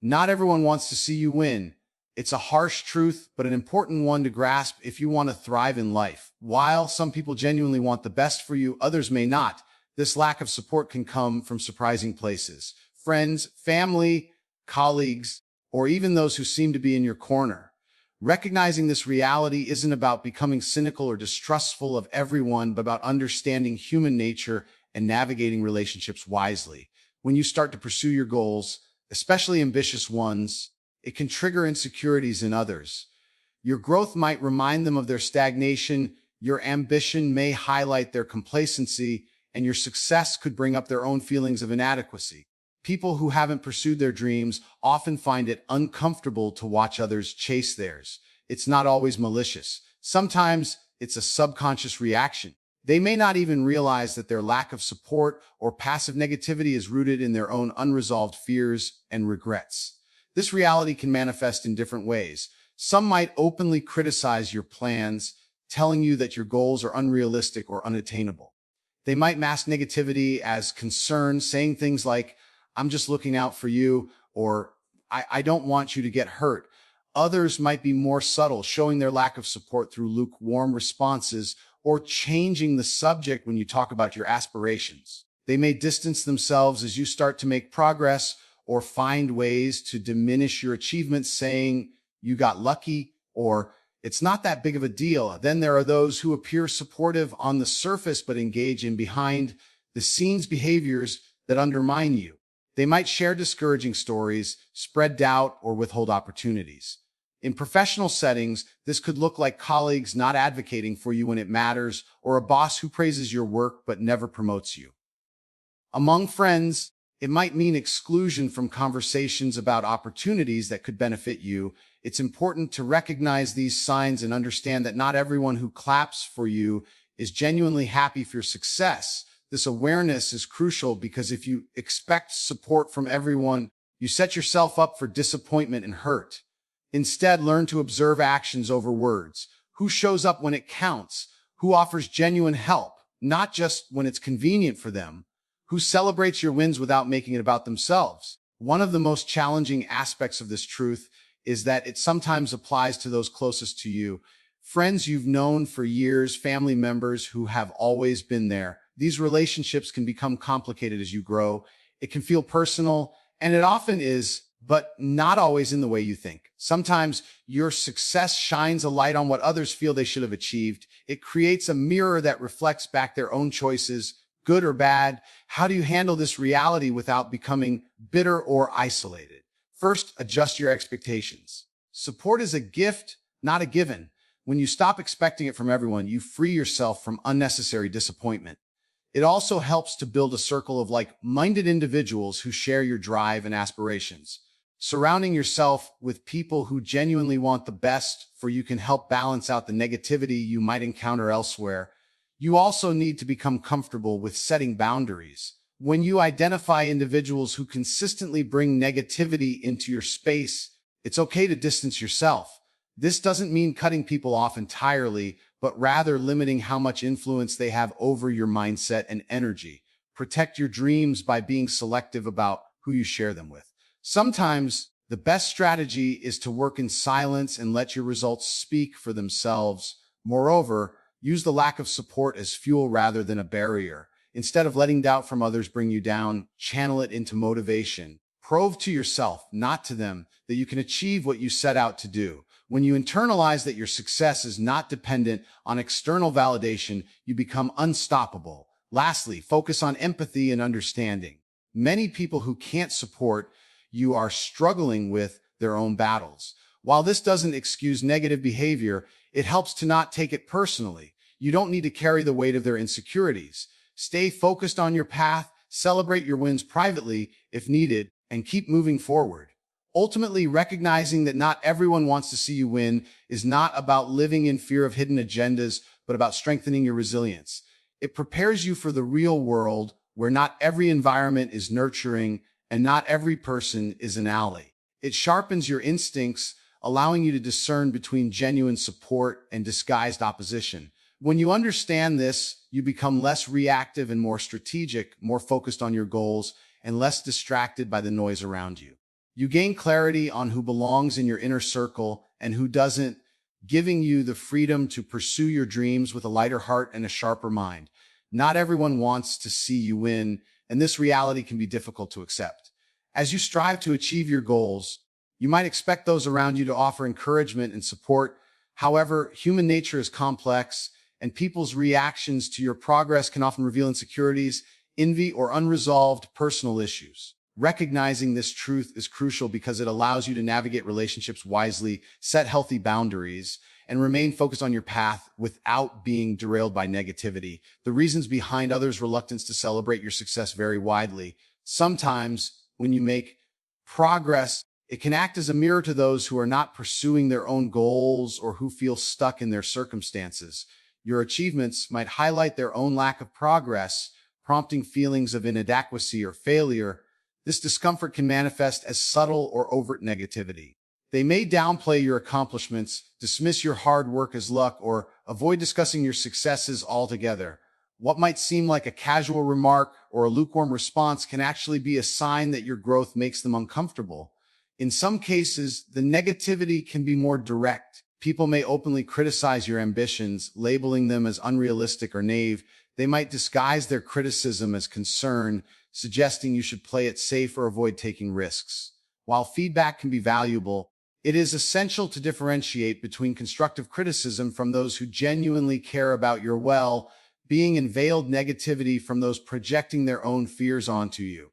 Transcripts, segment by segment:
Not everyone wants to see you win. It's a harsh truth, but an important one to grasp if you want to thrive in life. While some people genuinely want the best for you, others may not. This lack of support can come from surprising places. Friends, family, colleagues, or even those who seem to be in your corner. Recognizing this reality isn't about becoming cynical or distrustful of everyone, but about understanding human nature and navigating relationships wisely. When you start to pursue your goals, especially ambitious ones, it can trigger insecurities in others. Your growth might remind them of their stagnation, your ambition may highlight their complacency, and your success could bring up their own feelings of inadequacy. People who haven't pursued their dreams often find it uncomfortable to watch others chase theirs. It's not always malicious. Sometimes it's a subconscious reaction. They may not even realize that their lack of support or passive negativity is rooted in their own unresolved fears and regrets. This reality can manifest in different ways. Some might openly criticize your plans, telling you that your goals are unrealistic or unattainable. They might mask negativity as concern, saying things like, "I'm just looking out for you," or I don't want you to get hurt. Others might be more subtle, showing their lack of support through lukewarm responses or changing the subject when you talk about your aspirations. They may distance themselves as you start to make progress or find ways to diminish your achievements, saying you got lucky or it's not that big of a deal. Then there are those who appear supportive on the surface but engage in behind the scenes behaviors that undermine you. They might share discouraging stories, spread doubt, or withhold opportunities. In professional settings, this could look like colleagues not advocating for you when it matters, or a boss who praises your work but never promotes you. Among friends, it might mean exclusion from conversations about opportunities that could benefit you. It's important to recognize these signs and understand that not everyone who claps for you is genuinely happy for your success. This awareness is crucial because if you expect support from everyone, you set yourself up for disappointment and hurt. Instead, learn to observe actions over words. Who shows up when it counts? Who offers genuine help, not just when it's convenient for them? Who celebrates your wins without making it about themselves? One of the most challenging aspects of this truth is that it sometimes applies to those closest to you. Friends you've known for years, family members who have always been there. These relationships can become complicated as you grow. It can feel personal, and it often is, but not always in the way you think. Sometimes your success shines a light on what others feel they should have achieved. It creates a mirror that reflects back their own choices, good or bad. How do you handle this reality without becoming bitter or isolated? First, adjust your expectations. Support is a gift, not a given. When you stop expecting it from everyone, you free yourself from unnecessary disappointment. It also helps to build a circle of like-minded individuals who share your drive and aspirations. Surrounding yourself with people who genuinely want the best for you can help balance out the negativity you might encounter elsewhere. You also need to become comfortable with setting boundaries. When you identify individuals who consistently bring negativity into your space, it's okay to distance yourself. This doesn't mean cutting people off entirely, but rather limiting how much influence they have over your mindset and energy. Protect your dreams by being selective about who you share them with. Sometimes the best strategy is to work in silence and let your results speak for themselves. Moreover, use the lack of support as fuel rather than a barrier. Instead of letting doubt from others bring you down, channel it into motivation. Prove to yourself, not to them, that you can achieve what you set out to do. When you internalize that your success is not dependent on external validation, you become unstoppable. Lastly, focus on empathy and understanding. Many people who can't support you are struggling with their own battles. While this doesn't excuse negative behavior, it helps to not take it personally. You don't need to carry the weight of their insecurities. Stay focused on your path, celebrate your wins privately if needed, and keep moving forward. Ultimately, recognizing that not everyone wants to see you win is not about living in fear of hidden agendas, but about strengthening your resilience. It prepares you for the real world where not every environment is nurturing and not every person is an ally. It sharpens your instincts, allowing you to discern between genuine support and disguised opposition. When you understand this, you become less reactive and more strategic, more focused on your goals, and less distracted by the noise around you. You gain clarity on who belongs in your inner circle and who doesn't, giving you the freedom to pursue your dreams with a lighter heart and a sharper mind. Not everyone wants to see you win, and this reality can be difficult to accept. As you strive to achieve your goals, you might expect those around you to offer encouragement and support. However, human nature is complex, and people's reactions to your progress can often reveal insecurities, envy, or unresolved personal issues. Recognizing this truth is crucial because it allows you to navigate relationships wisely, set healthy boundaries, and remain focused on your path without being derailed by negativity. The reasons behind others' reluctance to celebrate your success vary widely. Sometimes, when you make progress, it can act as a mirror to those who are not pursuing their own goals or who feel stuck in their circumstances. Your achievements might highlight their own lack of progress, prompting feelings of inadequacy or failure. This discomfort can manifest as subtle or overt negativity. They may downplay your accomplishments, dismiss your hard work as luck, or avoid discussing your successes altogether. What might seem like a casual remark or a lukewarm response can actually be a sign that your growth makes them uncomfortable. In some cases, the negativity can be more direct. People may openly criticize your ambitions, labeling them as unrealistic or naive. They might disguise their criticism as concern, suggesting you should play it safe or avoid taking risks. While feedback can be valuable, it is essential to differentiate between constructive criticism from those who genuinely care about your well-being and veiled negativity from those projecting their own fears onto you.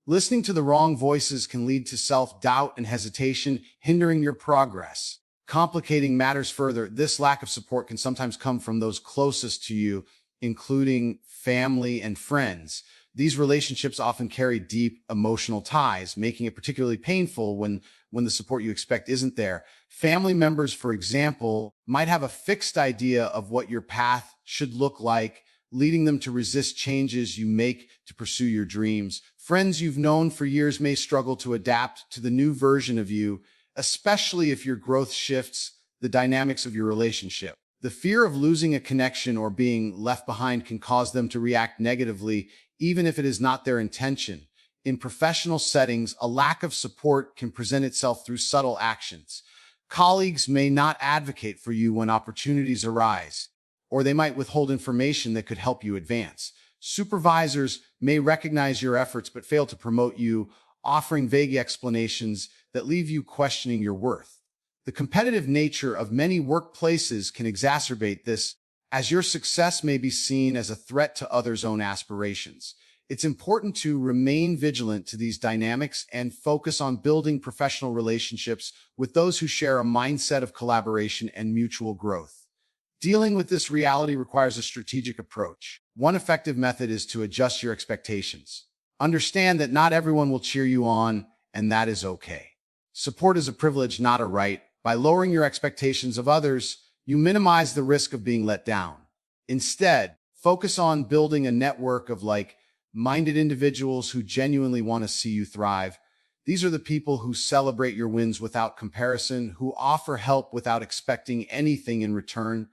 Listening to the wrong voices can lead to self-doubt and hesitation, hindering your progress. Complicating matters further, this lack of support can sometimes come from those closest to you, including family and friends. These relationships often carry deep emotional ties, making it particularly painful when the support you expect isn't there. Family members, for example, might have a fixed idea of what your path should look like, leading them to resist changes you make to pursue your dreams. Friends you've known for years may struggle to adapt to the new version of you, especially if your growth shifts the dynamics of your relationship. The fear of losing a connection or being left behind can cause them to react negatively, even if it is not their intention. In professional settings, a lack of support can present itself through subtle actions. Colleagues may not advocate for you when opportunities arise, or they might withhold information that could help you advance. Supervisors may recognize your efforts but fail to promote you, offering vague explanations that leave you questioning your worth. The competitive nature of many workplaces can exacerbate this, as your success may be seen as a threat to others' own aspirations. It's important to remain vigilant to these dynamics and focus on building professional relationships with those who share a mindset of collaboration and mutual growth. Dealing with this reality requires a strategic approach. One effective method is to adjust your expectations. Understand that not everyone will cheer you on, and that is okay. Support is a privilege, not a right. By lowering your expectations of others, you minimize the risk of being let down. Instead, focus on building a network of like-minded individuals who genuinely want to see you thrive. These are the people who celebrate your wins without comparison, who offer help without expecting anything in return,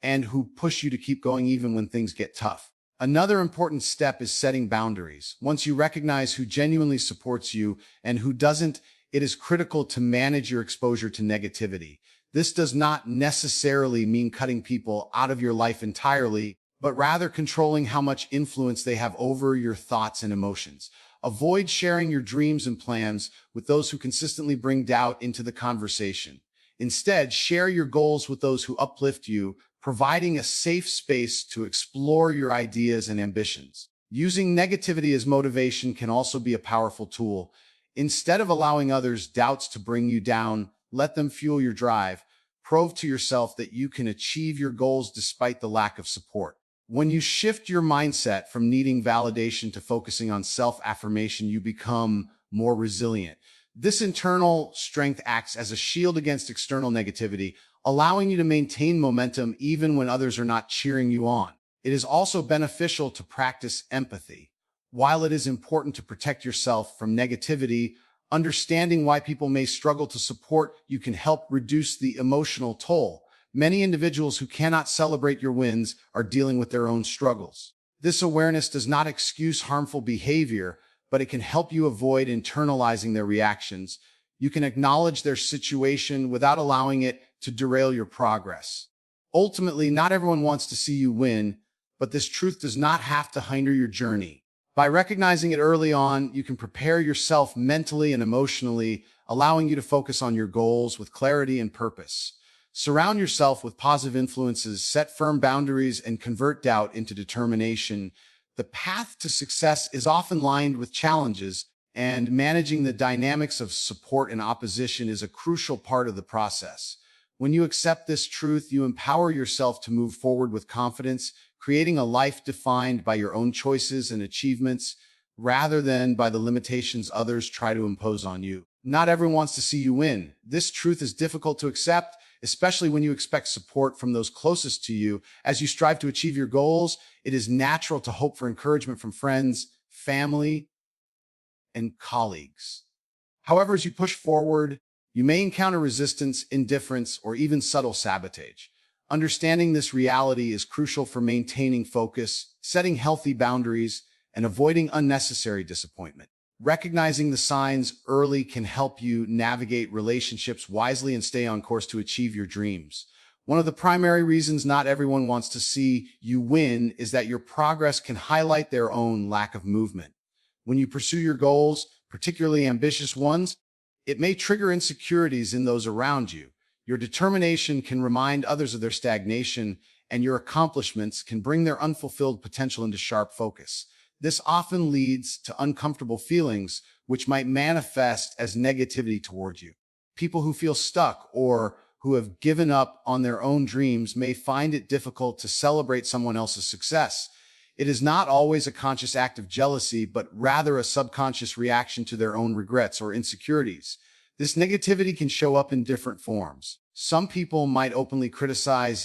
and who push you to keep going even when things get tough. Another important step is setting boundaries. Once you recognize who genuinely supports you and who doesn't, it is critical to manage your exposure to negativity. This does not necessarily mean cutting people out of your life entirely, but rather controlling how much influence they have over your thoughts and emotions. Avoid sharing your dreams and plans with those who consistently bring doubt into the conversation. Instead, share your goals with those who uplift you, providing a safe space to explore your ideas and ambitions. Using negativity as motivation can also be a powerful tool. Instead of allowing others' doubts to bring you down, let them fuel your drive. Prove to yourself that you can achieve your goals despite the lack of support. When you shift your mindset from needing validation to focusing on self-affirmation, you become more resilient. This internal strength acts as a shield against external negativity, allowing you to maintain momentum even when others are not cheering you on. It is also beneficial to practice empathy. While it is important to protect yourself from negativity, understanding why people may struggle to support you can help reduce the emotional toll. Many individuals who cannot celebrate your wins are dealing with their own struggles. This awareness does not excuse harmful behavior, but it can help you avoid internalizing their reactions. You can acknowledge their situation without allowing it to derail your progress. Ultimately, not everyone wants to see you win, but this truth does not have to hinder your journey. By recognizing it early on, you can prepare yourself mentally and emotionally, allowing you to focus on your goals with clarity and purpose. Surround yourself with positive influences, set firm boundaries, and convert doubt into determination. The path to success is often lined with challenges, and managing the dynamics of support and opposition is a crucial part of the process. When you accept this truth, you empower yourself to move forward with confidence, creating a life defined by your own choices and achievements, rather than by the limitations others try to impose on you. Not everyone wants to see you win. This truth is difficult to accept, especially when you expect support from those closest to you. As you strive to achieve your goals, it is natural to hope for encouragement from friends, family, and colleagues. However, as you push forward, you may encounter resistance, indifference, or even subtle sabotage. Understanding this reality is crucial for maintaining focus, setting healthy boundaries, and avoiding unnecessary disappointment. Recognizing the signs early can help you navigate relationships wisely and stay on course to achieve your dreams. One of the primary reasons not everyone wants to see you win is that your progress can highlight their own lack of movement. When you pursue your goals, particularly ambitious ones, it may trigger insecurities in those around you. Your determination can remind others of their stagnation, and your accomplishments can bring their unfulfilled potential into sharp focus. This often leads to uncomfortable feelings, which might manifest as negativity toward you. People who feel stuck or who have given up on their own dreams may find it difficult to celebrate someone else's success. It is not always a conscious act of jealousy, but rather a subconscious reaction to their own regrets or insecurities. This negativity can show up in different forms. Some people might openly criticize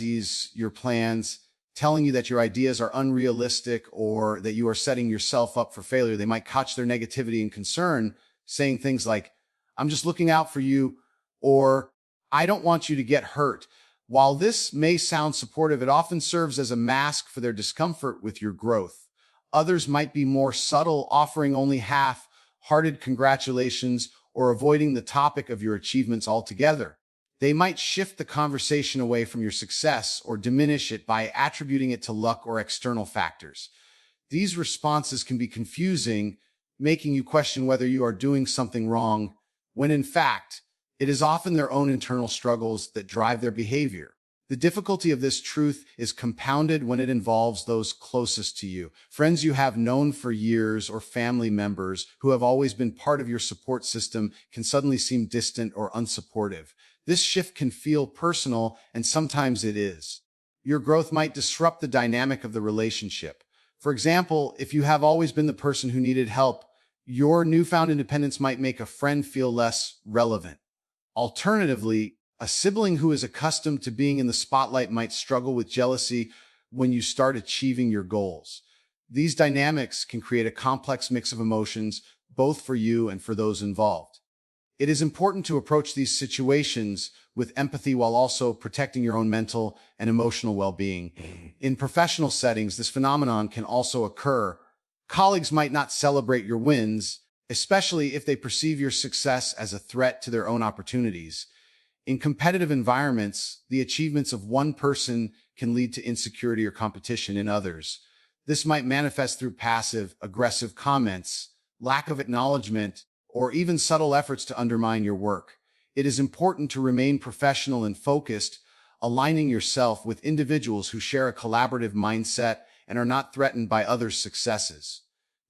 your plans, telling you that your ideas are unrealistic or that you are setting yourself up for failure. They might couch their negativity and concern, saying things like, "I'm just looking out for you," or "I don't want you to get hurt." While this may sound supportive, it often serves as a mask for their discomfort with your growth. Others might be more subtle, offering only half-hearted congratulations or avoiding the topic of your achievements altogether. They might shift the conversation away from your success or diminish it by attributing it to luck or external factors. These responses can be confusing, making you question whether you are doing something wrong, when in fact, it is often their own internal struggles that drive their behavior. The difficulty of this truth is compounded when it involves those closest to you, friends you have known for years or family members who have always been part of your support system can suddenly seem distant or unsupportive. This shift can feel personal, and sometimes it is. Your growth might disrupt the dynamic of the relationship. For example, if you have always been the person who needed help, your newfound independence might make a friend feel less relevant. Alternatively, a sibling who is accustomed to being in the spotlight might struggle with jealousy when you start achieving your goals. These dynamics can create a complex mix of emotions, both for you and for those involved. It is important to approach these situations with empathy while also protecting your own mental and emotional well-being. In professional settings, this phenomenon can also occur. Colleagues might not celebrate your wins, especially if they perceive your success as a threat to their own opportunities. In competitive environments, the achievements of one person can lead to insecurity or competition in others. This might manifest through passive, aggressive comments, lack of acknowledgement, or even subtle efforts to undermine your work. It is important to remain professional and focused, aligning yourself with individuals who share a collaborative mindset and are not threatened by others' successes.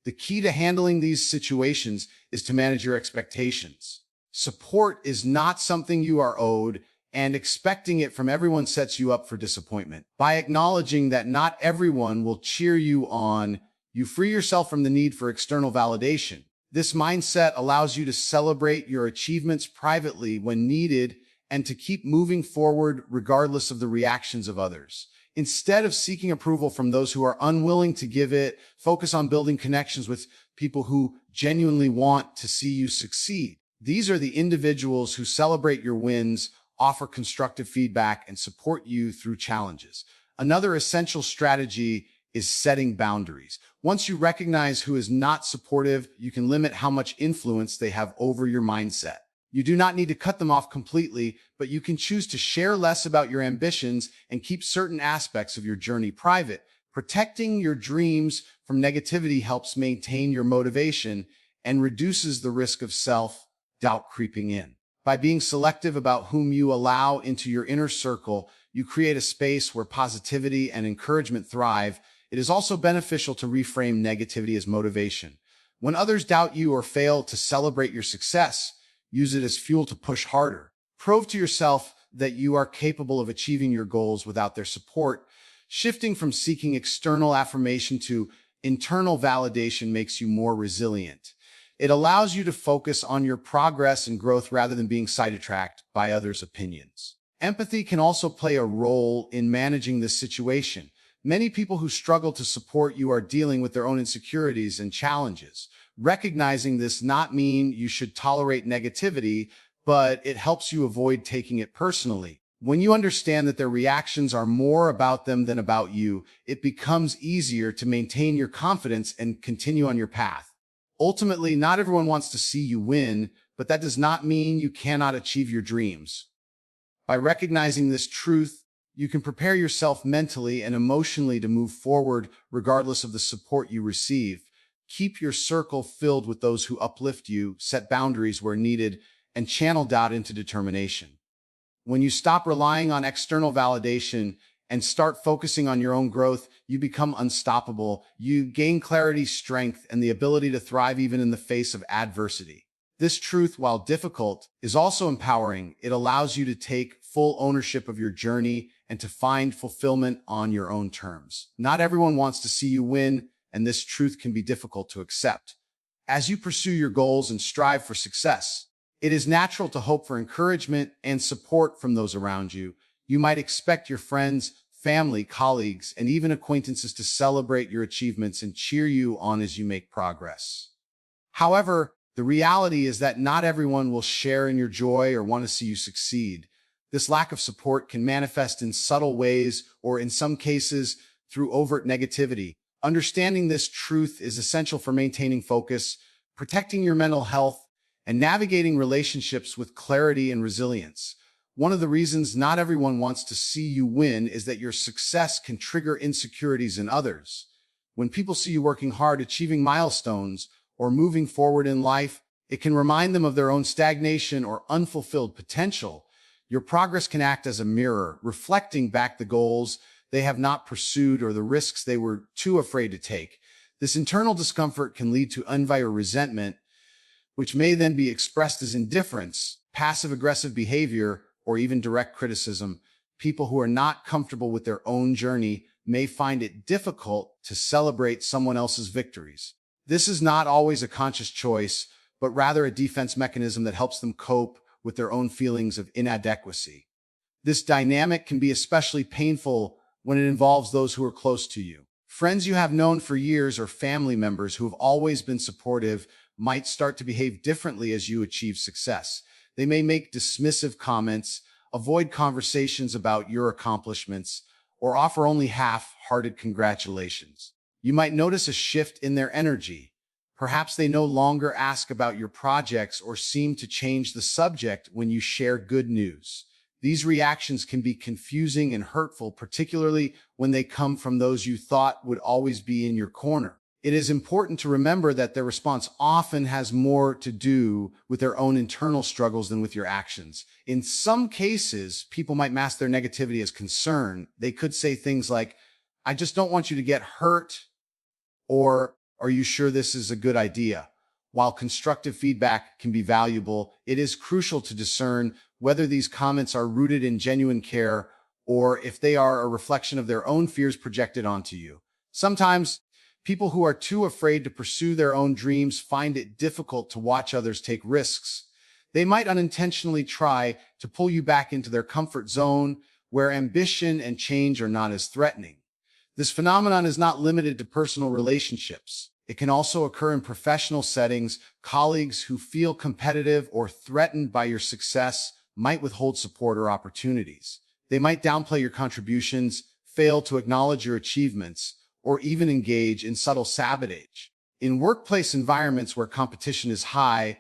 The key to handling these situations is to manage your expectations. Support is not something you are owed, and expecting it from everyone sets you up for disappointment. By acknowledging that not everyone will cheer you on, you free yourself from the need for external validation. This mindset allows you to celebrate your achievements privately when needed and to keep moving forward regardless of the reactions of others. Instead of seeking approval from those who are unwilling to give it, focus on building connections with people who genuinely want to see you succeed. These are the individuals who celebrate your wins, offer constructive feedback, and support you through challenges. Another essential strategy is setting boundaries. Once you recognize who is not supportive, you can limit how much influence they have over your mindset. You do not need to cut them off completely, but you can choose to share less about your ambitions and keep certain aspects of your journey private. Protecting your dreams from negativity helps maintain your motivation and reduces the risk of self-doubt creeping in. By being selective about whom you allow into your inner circle, you create a space where positivity and encouragement thrive. It is also beneficial to reframe negativity as motivation. When others doubt you or fail to celebrate your success, use it as fuel to push harder. Prove to yourself that you are capable of achieving your goals without their support. Shifting from seeking external affirmation to internal validation makes you more resilient. It allows you to focus on your progress and growth rather than being sidetracked by others' opinions. Empathy can also play a role in managing this situation. Many people who struggle to support you are dealing with their own insecurities and challenges. Recognizing this not mean you should tolerate negativity, but it helps you avoid taking it personally. When you understand that their reactions are more about them than about you, it becomes easier to maintain your confidence and continue on your path. Ultimately, not everyone wants to see you win, but that does not mean you cannot achieve your dreams. By recognizing this truth, you can prepare yourself mentally and emotionally to move forward regardless of the support you receive. Keep your circle filled with those who uplift you, set boundaries where needed, and channel doubt into determination. When you stop relying on external validation and start focusing on your own growth, you become unstoppable. You gain clarity, strength, and the ability to thrive even in the face of adversity. This truth, while difficult, is also empowering. It allows you to take full ownership of your journey and to find fulfillment on your own terms. Not everyone wants to see you win, and this truth can be difficult to accept. As you pursue your goals and strive for success, it is natural to hope for encouragement and support from those around you. You might expect your friends, family, colleagues, and even acquaintances to celebrate your achievements and cheer you on as you make progress. However, the reality is that not everyone will share in your joy or want to see you succeed. This lack of support can manifest in subtle ways or, in some cases, through overt negativity. Understanding this truth is essential for maintaining focus, protecting your mental health, and navigating relationships with clarity and resilience. One of the reasons not everyone wants to see you win is that your success can trigger insecurities in others. When people see you working hard, achieving milestones, or moving forward in life, it can remind them of their own stagnation or unfulfilled potential. Your progress can act as a mirror, reflecting back the goals they have not pursued or the risks they were too afraid to take. This internal discomfort can lead to envy or resentment, which may then be expressed as indifference, passive-aggressive behavior, or even direct criticism. People who are not comfortable with their own journey may find it difficult to celebrate someone else's victories. This is not always a conscious choice, but rather a defense mechanism that helps them cope with their own feelings of inadequacy. This dynamic can be especially painful when it involves those who are close to you. Friends you have known for years or family members who have always been supportive might start to behave differently as you achieve success. They may make dismissive comments, avoid conversations about your accomplishments, or offer only half-hearted congratulations. You might notice a shift in their energy. Perhaps they no longer ask about your projects or seem to change the subject when you share good news. These reactions can be confusing and hurtful, particularly when they come from those you thought would always be in your corner. It is important to remember that their response often has more to do with their own internal struggles than with your actions. In some cases, people might mask their negativity as concern. They could say things like, "I just don't want you to get hurt," or "Are you sure this is a good idea?" While constructive feedback can be valuable, it is crucial to discern whether these comments are rooted in genuine care or if they are a reflection of their own fears projected onto you. Sometimes, people who are too afraid to pursue their own dreams find it difficult to watch others take risks. They might unintentionally try to pull you back into their comfort zone where ambition and change are not as threatening. This phenomenon is not limited to personal relationships. It can also occur in professional settings. Colleagues who feel competitive or threatened by your success might withhold support or opportunities. They might downplay your contributions, fail to acknowledge your achievements, or even engage in subtle sabotage. In workplace environments where competition is high,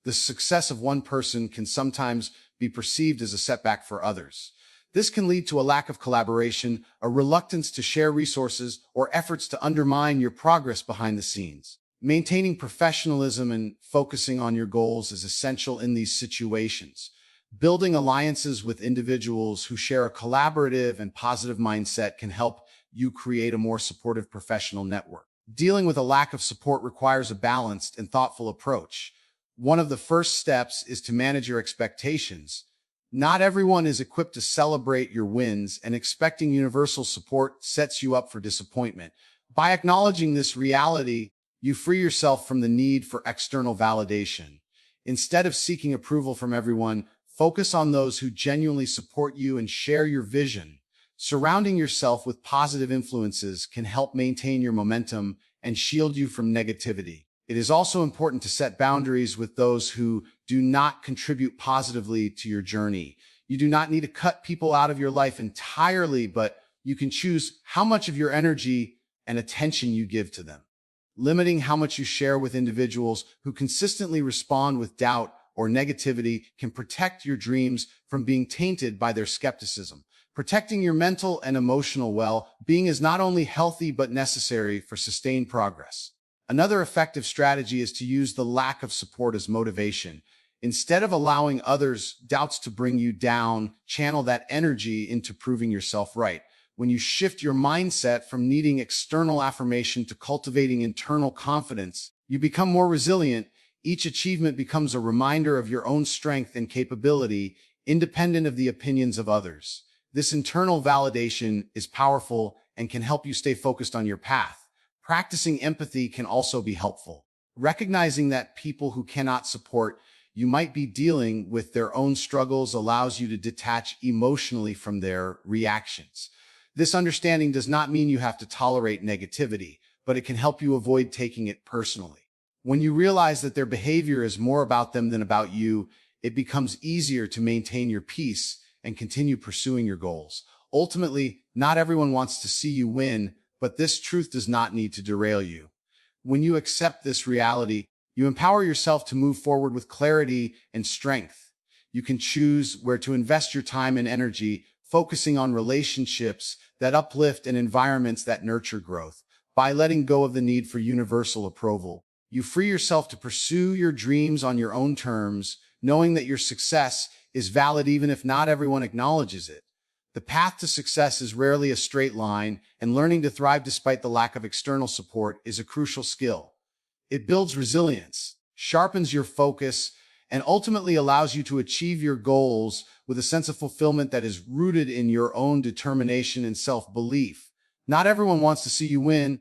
the success of one person can sometimes be perceived as a setback for others. This can lead to a lack of collaboration, a reluctance to share resources, or efforts to undermine your progress behind the scenes. Maintaining professionalism and focusing on your goals is essential in these situations. Building alliances with individuals who share a collaborative and positive mindset can help you create a more supportive professional network. Dealing with a lack of support requires a balanced and thoughtful approach. One of the first steps is to manage your expectations. Not everyone is equipped to celebrate your wins, and expecting universal support sets you up for disappointment. By acknowledging this reality, you free yourself from the need for external validation. Instead of seeking approval from everyone, focus on those who genuinely support you and share your vision. Surrounding yourself with positive influences can help maintain your momentum and shield you from negativity. It is also important to set boundaries with those who do not contribute positively to your journey. You do not need to cut people out of your life entirely, but you can choose how much of your energy and attention you give to them. Limiting how much you share with individuals who consistently respond with doubt or negativity can protect your dreams from being tainted by their skepticism. Protecting your mental and emotional well-being is not only healthy but necessary for sustained progress. Another effective strategy is to use the lack of support as motivation. Instead of allowing others' doubts to bring you down, channel that energy into proving yourself right. When you shift your mindset from needing external affirmation to cultivating internal confidence, you become more resilient. Each achievement becomes a reminder of your own strength and capability, independent of the opinions of others. This internal validation is powerful and can help you stay focused on your path. Practicing empathy can also be helpful. Recognizing that people who cannot support you might be dealing with their own struggles allows you to detach emotionally from their reactions. This understanding does not mean you have to tolerate negativity, but it can help you avoid taking it personally. When you realize that their behavior is more about them than about you, it becomes easier to maintain your peace and continue pursuing your goals. Ultimately, not everyone wants to see you win, but this truth does not need to derail you. When you accept this reality, you empower yourself to move forward with clarity and strength. You can choose where to invest your time and energy, focusing on relationships that uplift and environments that nurture growth. By letting go of the need for universal approval, you free yourself to pursue your dreams on your own terms, knowing that your success is valid even if not everyone acknowledges it. The path to success is rarely a straight line, and learning to thrive despite the lack of external support is a crucial skill. It builds resilience, sharpens your focus, and ultimately allows you to achieve your goals with a sense of fulfillment that is rooted in your own determination and self-belief. Not everyone wants to see you win,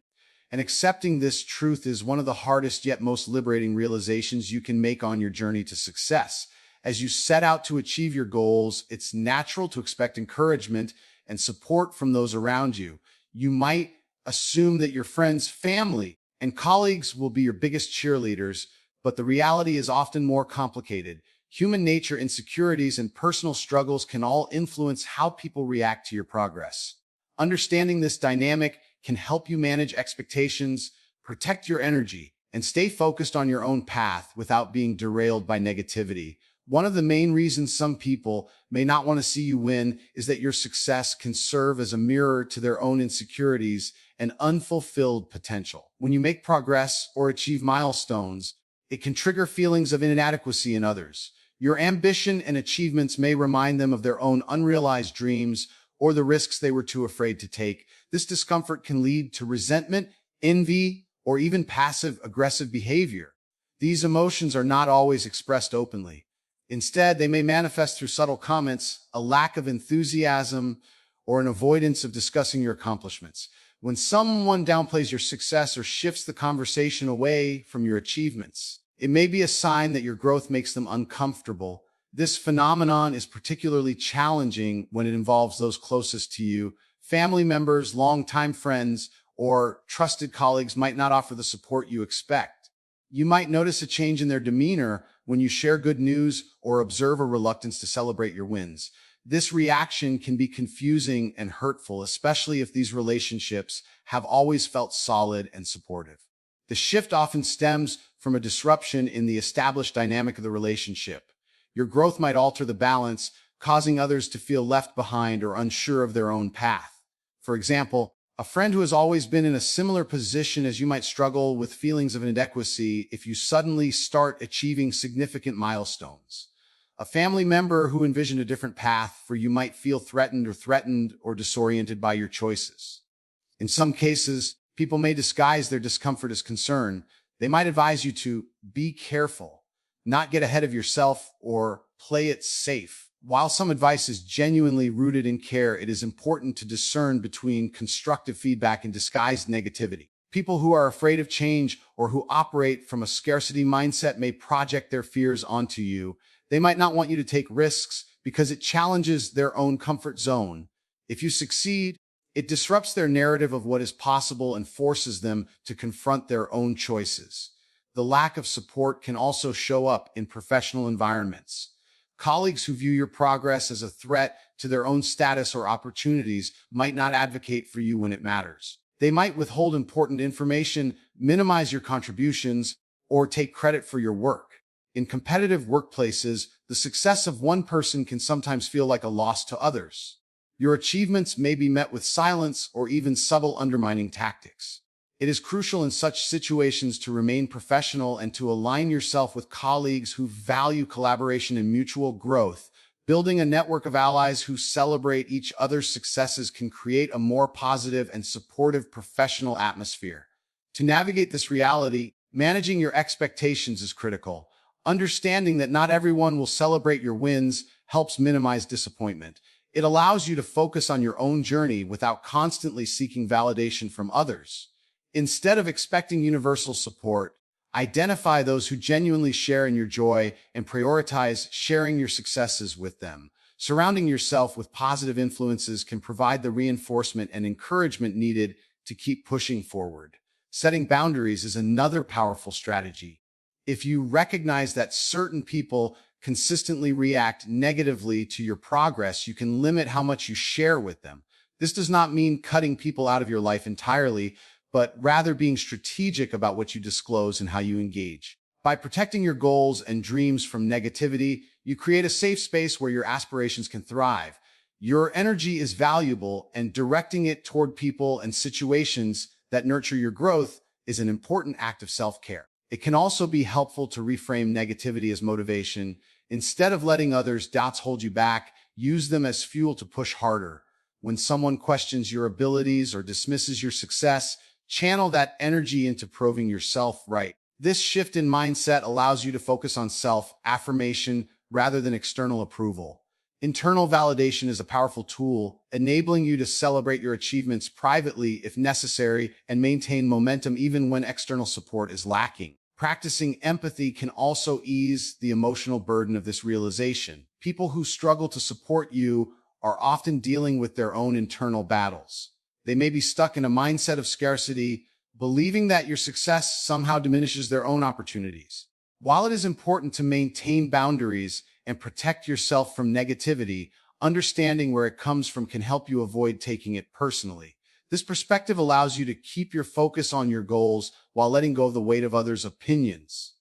and accepting this truth is one of the hardest yet most liberating realizations you can make on your journey to success. As you set out to achieve your goals, it's natural to expect encouragement and support from those around you. You might assume that your friends, family, and colleagues will be your biggest cheerleaders, but the reality is often more complicated. Human nature, insecurities, and personal struggles can all influence how people react to your progress. Understanding this dynamic can help you manage expectations, protect your energy, and stay focused on your own path without being derailed by negativity. One of the main reasons some people may not want to see you win is that your success can serve as a mirror to their own insecurities and unfulfilled potential. When you make progress or achieve milestones, it can trigger feelings of inadequacy in others. Your ambition and achievements may remind them of their own unrealized dreams or the risks they were too afraid to take. This discomfort can lead to resentment, envy, or even passive-aggressive behavior. These emotions are not always expressed openly. Instead, they may manifest through subtle comments, a lack of enthusiasm, or an avoidance of discussing your accomplishments. When someone downplays your success or shifts the conversation away from your achievements, it may be a sign that your growth makes them uncomfortable. This phenomenon is particularly challenging when it involves those closest to you. Family members, longtime friends, or trusted colleagues might not offer the support you expect. You might notice a change in their demeanor when you share good news or observe a reluctance to celebrate your wins. This reaction can be confusing and hurtful, especially if these relationships have always felt solid and supportive. The shift often stems from a disruption in the established dynamic of the relationship. Your growth might alter the balance, causing others to feel left behind or unsure of their own path. For example, a friend who has always been in a similar position as you might struggle with feelings of inadequacy if you suddenly start achieving significant milestones. A family member who envisioned a different path for you might feel threatened or disoriented by your choices. In some cases, people may disguise their discomfort as concern. They might advise you to be careful, not get ahead of yourself, or play it safe. While some advice is genuinely rooted in care, it is important to discern between constructive feedback and disguised negativity. People who are afraid of change or who operate from a scarcity mindset may project their fears onto you. They might not want you to take risks because it challenges their own comfort zone. If you succeed, it disrupts their narrative of what is possible and forces them to confront their own choices. The lack of support can also show up in professional environments. Colleagues who view your progress as a threat to their own status or opportunities might not advocate for you when it matters. They might withhold important information, minimize your contributions, or take credit for your work. In competitive workplaces, the success of one person can sometimes feel like a loss to others. Your achievements may be met with silence or even subtle undermining tactics. It is crucial in such situations to remain professional and to align yourself with colleagues who value collaboration and mutual growth. Building a network of allies who celebrate each other's successes can create a more positive and supportive professional atmosphere. To navigate this reality, managing your expectations is critical. Understanding that not everyone will celebrate your wins helps minimize disappointment. It allows you to focus on your own journey without constantly seeking validation from others. Instead of expecting universal support, identify those who genuinely share in your joy and prioritize sharing your successes with them. Surrounding yourself with positive influences can provide the reinforcement and encouragement needed to keep pushing forward. Setting boundaries is another powerful strategy. If you recognize that certain people consistently react negatively to your progress, you can limit how much you share with them. This does not mean cutting people out of your life entirely, but rather being strategic about what you disclose and how you engage. By protecting your goals and dreams from negativity, you create a safe space where your aspirations can thrive. Your energy is valuable, and directing it toward people and situations that nurture your growth is an important act of self-care. It can also be helpful to reframe negativity as motivation. Instead of letting others' doubts hold you back, use them as fuel to push harder. When someone questions your abilities or dismisses your success, channel that energy into proving yourself right. This shift in mindset allows you to focus on self-affirmation rather than external approval. Internal validation is a powerful tool, enabling you to celebrate your achievements privately if necessary and maintain momentum even when external support is lacking. Practicing empathy can also ease the emotional burden of this realization. People who struggle to support you are often dealing with their own internal battles. They may be stuck in a mindset of scarcity, believing that your success somehow diminishes their own opportunities. While it is important to maintain boundaries and protect yourself from negativity, understanding where it comes from can help you avoid taking it personally. This perspective allows you to keep your focus on your goals while letting go of the weight of others' opinions.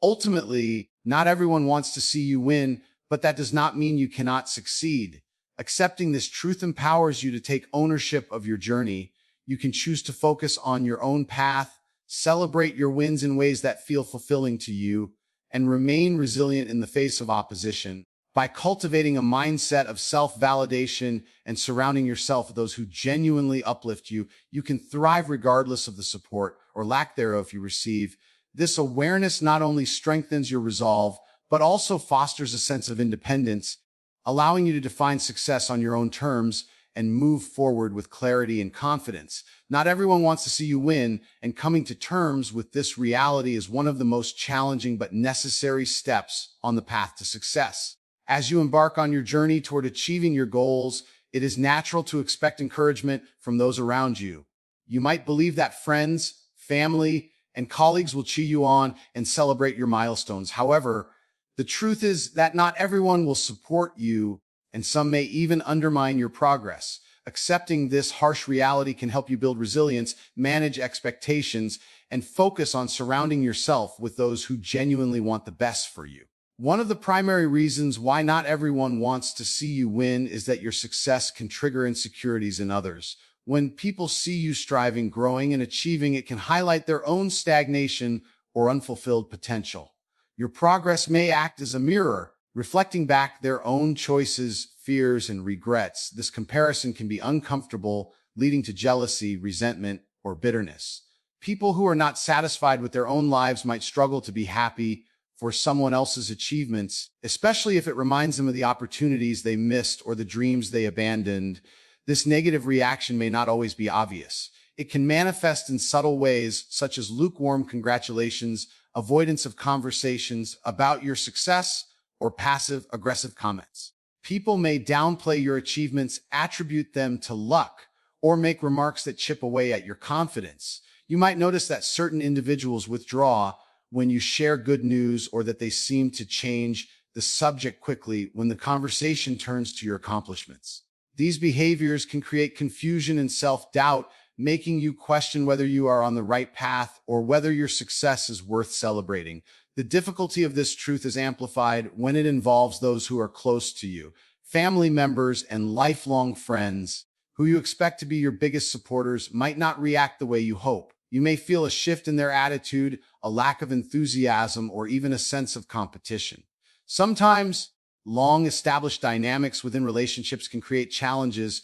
Ultimately, not everyone wants to see you win, but that does not mean you cannot succeed. Accepting this truth empowers you to take ownership of your journey. You can choose to focus on your own path, celebrate your wins in ways that feel fulfilling to you, and remain resilient in the face of opposition. By cultivating a mindset of self-validation and surrounding yourself with those who genuinely uplift you, you can thrive regardless of the support or lack thereof you receive. This awareness not only strengthens your resolve, but also fosters a sense of independence, allowing you to define success on your own terms and move forward with clarity and confidence. Not everyone wants to see you win, and coming to terms with this reality is one of the most challenging but necessary steps on the path to success. As you embark on your journey toward achieving your goals, it is natural to expect encouragement from those around you. You might believe that friends, family, and colleagues will cheer you on and celebrate your milestones. However, the truth is that not everyone will support you and some may even undermine your progress. Accepting this harsh reality can help you build resilience, manage expectations, and focus on surrounding yourself with those who genuinely want the best for you. One of the primary reasons why not everyone wants to see you win is that your success can trigger insecurities in others. When people see you striving, growing, and achieving, it can highlight their own stagnation or unfulfilled potential. Your progress may act as a mirror, reflecting back their own choices, fears, and regrets. This comparison can be uncomfortable, leading to jealousy, resentment, or bitterness. People who are not satisfied with their own lives might struggle to be happy for someone else's achievements, especially if it reminds them of the opportunities they missed or the dreams they abandoned. This negative reaction may not always be obvious. It can manifest in subtle ways, such as lukewarm congratulations, avoidance of conversations about your success, or passive-aggressive comments. People may downplay your achievements, attribute them to luck, or make remarks that chip away at your confidence. You might notice that certain individuals withdraw when you share good news, or that they seem to change the subject quickly when the conversation turns to your accomplishments. These behaviors can create confusion and self-doubt, making you question whether you are on the right path or whether your success is worth celebrating. The difficulty of this truth is amplified when it involves those who are close to you, family members and lifelong friends who you expect to be your biggest supporters might not react the way you hope. You may feel a shift in their attitude, a lack of enthusiasm, or even a sense of competition. Sometimes, long-established dynamics within relationships can create challenges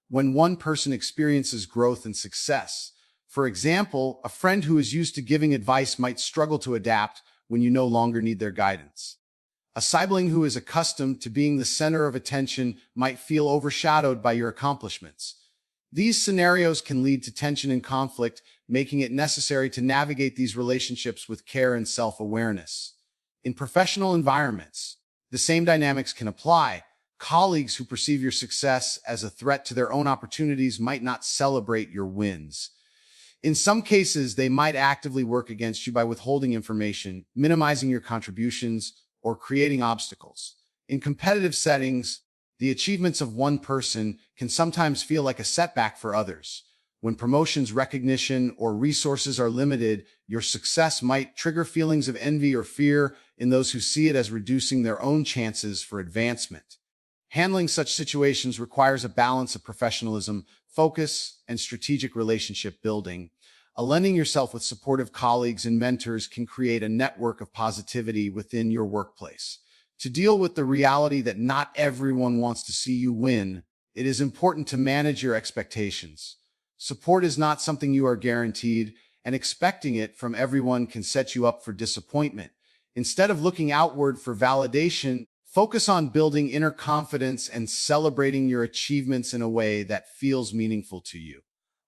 when one person experiences growth and success. For example, a friend who is used to giving advice might struggle to adapt when you no longer need their guidance. A sibling who is accustomed to being the center of attention might feel overshadowed by your accomplishments. These scenarios can lead to tension and conflict, making it necessary to navigate these relationships with care and self-awareness. In professional environments, the same dynamics can apply. Colleagues who perceive your success as a threat to their own opportunities might not celebrate your wins. In some cases, they might actively work against you by withholding information, minimizing your contributions, or creating obstacles. In competitive settings, the achievements of one person can sometimes feel like a setback for others. When promotions, recognition, or resources are limited, your success might trigger feelings of envy or fear in those who see it as reducing their own chances for advancement. Handling such situations requires a balance of professionalism, focus, and strategic relationship building. Aligning yourself with supportive colleagues and mentors can create a network of positivity within your workplace. To deal with the reality that not everyone wants to see you win, it is important to manage your expectations. Support is not something you are guaranteed, and expecting it from everyone can set you up for disappointment. Instead of looking outward for validation, focus on building inner confidence and celebrating your achievements in a way that feels meaningful to you.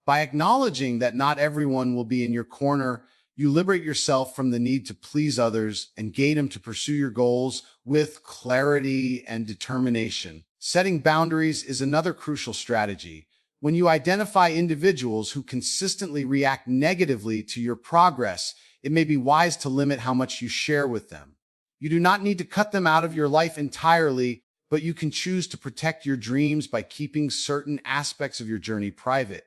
By acknowledging that not everyone will be in your corner, you liberate yourself from the need to please others and guide them to pursue your goals with clarity and determination. Setting boundaries is another crucial strategy. When you identify individuals who consistently react negatively to your progress, it may be wise to limit how much you share with them. You do not need to cut them out of your life entirely, but you can choose to protect your dreams by keeping certain aspects of your journey private.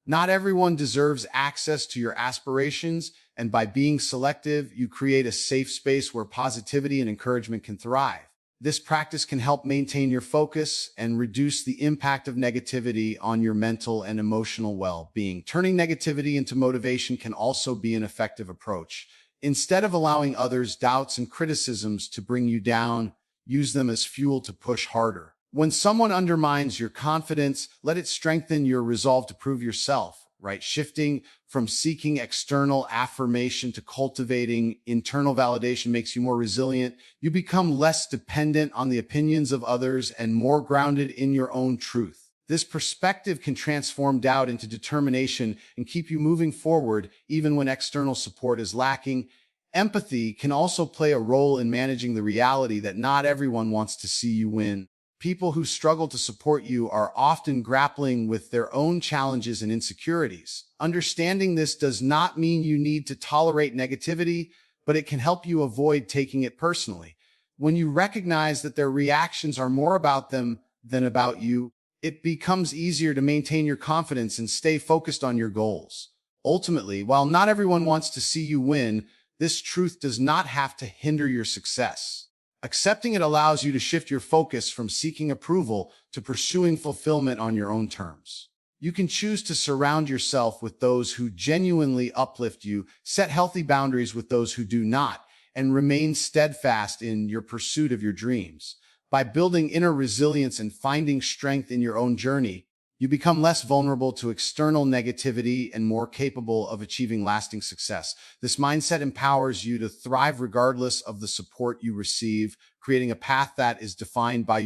Not everyone deserves access to your aspirations, and by being selective, you create a safe space where positivity and encouragement can thrive. This practice can help maintain your focus and reduce the impact of negativity on your mental and emotional well-being. Turning negativity into motivation can also be an effective approach. Instead of allowing others' doubts and criticisms to bring you down, use them as fuel to push harder. When someone undermines your confidence, let it strengthen your resolve to prove yourself, right? Shifting from seeking external affirmation to cultivating internal validation makes you more resilient. You become less dependent on the opinions of others and more grounded in your own truth. This perspective can transform doubt into determination and keep you moving forward even when external support is lacking. Empathy can also play a role in managing the reality that not everyone wants to see you win. People who struggle to support you are often grappling with their own challenges and insecurities. Understanding this does not mean you need to tolerate negativity, but it can help you avoid taking it personally. When you recognize that their reactions are more about them than about you, it becomes easier to maintain your confidence and stay focused on your goals. Ultimately, while not everyone wants to see you win, this truth does not have to hinder your success. Accepting it allows you to shift your focus from seeking approval to pursuing fulfillment on your own terms. You can choose to surround yourself with those who genuinely uplift you, set healthy boundaries with those who do not, and remain steadfast in your pursuit of your dreams. By building inner resilience and finding strength in your own journey, you become less vulnerable to external negativity and more capable of achieving lasting success. This mindset empowers you to thrive regardless of the support you receive, creating a path that is defined by